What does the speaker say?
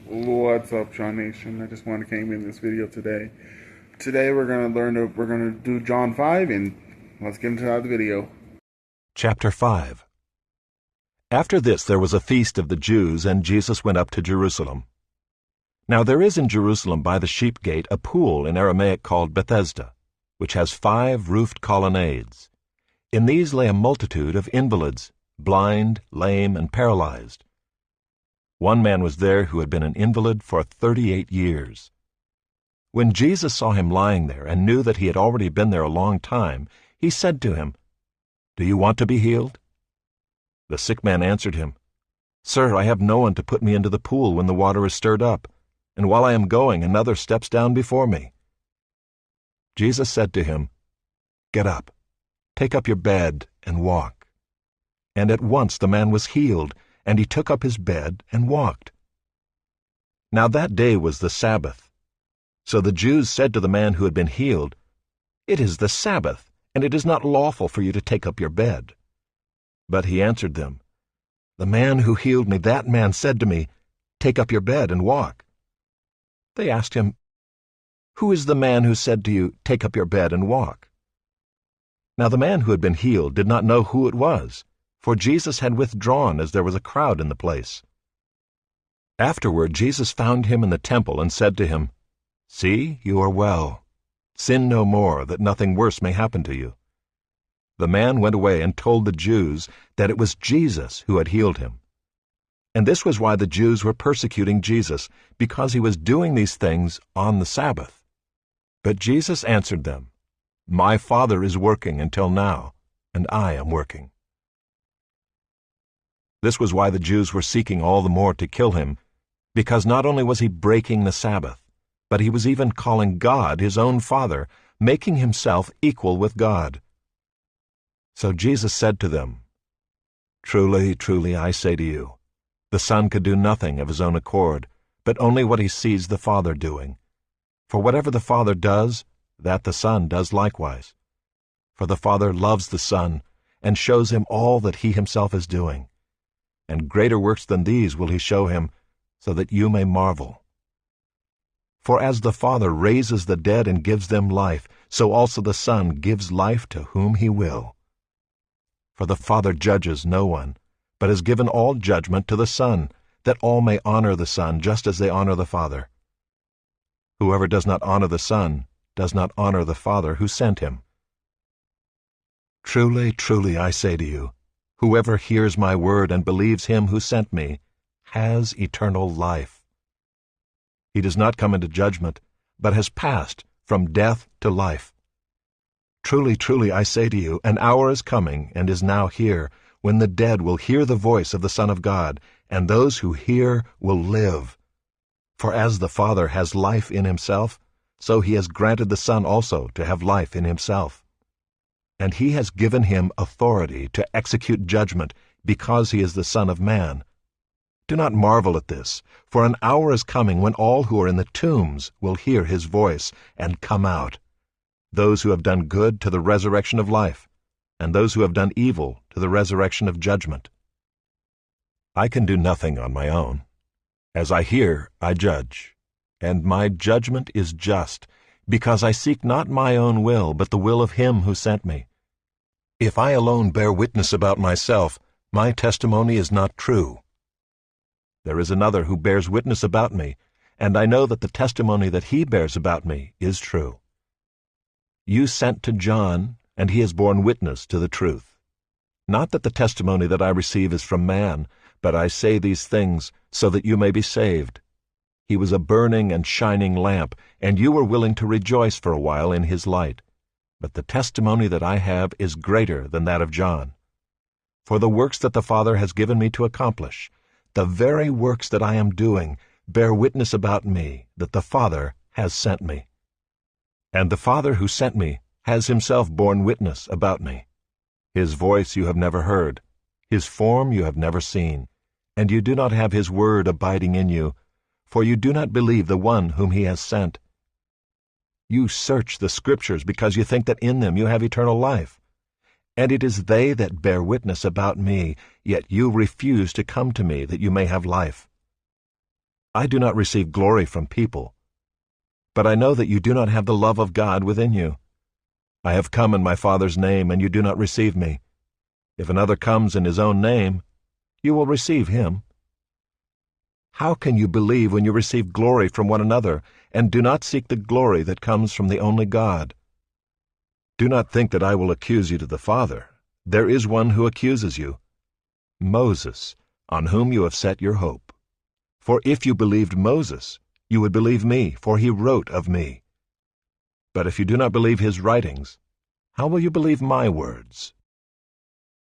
What's up, Sean Nation? I just want to came in this video today. Today we're gonna do John 5, and let's get into the video. Chapter 5. After this there was a feast of the Jews, and Jesus went up to Jerusalem. Now there is in Jerusalem by the sheep gate a pool in Aramaic called Bethesda, which has 5 roofed colonnades. In these lay a multitude of invalids, blind, lame, and paralyzed. One man was there who had been an invalid for 38 years. When Jesus saw him lying there and knew that he had already been there a long time, he said to him, "Do you want to be healed?" The sick man answered him, "Sir, I have no one to put me into the pool when the water is stirred up, and while I am going, another steps down before me." Jesus said to him, "Get up, take up your bed, and walk." And at once the man was healed, and he took up his bed and walked. Now that day was the Sabbath. So the Jews said to the man who had been healed, "It is the Sabbath, and it is not lawful for you to take up your bed." But he answered them, "The man who healed me, that man said to me, 'Take up your bed and walk.'" They asked him, "Who is the man who said to you, 'Take up your bed and walk'?" Now the man who had been healed did not know who it was, for Jesus had withdrawn as there was a crowd in the place. Afterward Jesus found him in the temple and said to him, "See, you are well. Sin no more, that nothing worse may happen to you." The man went away and told the Jews that it was Jesus who had healed him. And this was why the Jews were persecuting Jesus, because he was doing these things on the Sabbath. But Jesus answered them, "My Father is working until now, and I am working." This was why the Jews were seeking all the more to kill him, because not only was he breaking the Sabbath, but he was even calling God his own Father, making himself equal with God. So Jesus said to them, "Truly, truly, I say to you, the Son could do nothing of his own accord, but only what he sees the Father doing. For whatever the Father does, that the Son does likewise. For the Father loves the Son, and shows him all that he himself is doing. And greater works than these will he show him, so that you may marvel. For as the Father raises the dead and gives them life, so also the Son gives life to whom he will. For the Father judges no one, but has given all judgment to the Son, that all may honor the Son just as they honor the Father. Whoever does not honor the Son does not honor the Father who sent him. Truly, truly, I say to you, whoever hears my word and believes him who sent me has eternal life. He does not come into judgment, but has passed from death to life. Truly, truly, I say to you, an hour is coming and is now here, when the dead will hear the voice of the Son of God, and those who hear will live. For as the Father has life in himself, so he has granted the Son also to have life in himself. And he has given him authority to execute judgment, because he is the Son of Man. Do not marvel at this, for an hour is coming when all who are in the tombs will hear his voice and come out, those who have done good to the resurrection of life, and those who have done evil to the resurrection of judgment. I can do nothing on my own. As I hear, I judge, and my judgment is just, because I seek not my own will, but the will of him who sent me. If I alone bear witness about myself, my testimony is not true. There is another who bears witness about me, and I know that the testimony that he bears about me is true. You sent to John, and he has borne witness to the truth. Not that the testimony that I receive is from man, but I say these things so that you may be saved. He was a burning and shining lamp, and you were willing to rejoice for a while in his light. But the testimony that I have is greater than that of John. For the works that the Father has given me to accomplish, the very works that I am doing, bear witness about me that the Father has sent me. And the Father who sent me has himself borne witness about me. His voice you have never heard, his form you have never seen, and you do not have his word abiding in you, for you do not believe the one whom he has sent. You search the Scriptures because you think that in them you have eternal life. And it is they that bear witness about me, yet you refuse to come to me that you may have life. I do not receive glory from people. But I know that you do not have the love of God within you. I have come in my Father's name, and you do not receive me. If another comes in his own name, you will receive him. How can you believe when you receive glory from one another, and do not seek the glory that comes from the only God? Do not think that I will accuse you to the Father. There is one who accuses you, Moses, on whom you have set your hope. For if you believed Moses, you would believe me, for he wrote of me. But if you do not believe his writings, how will you believe my words?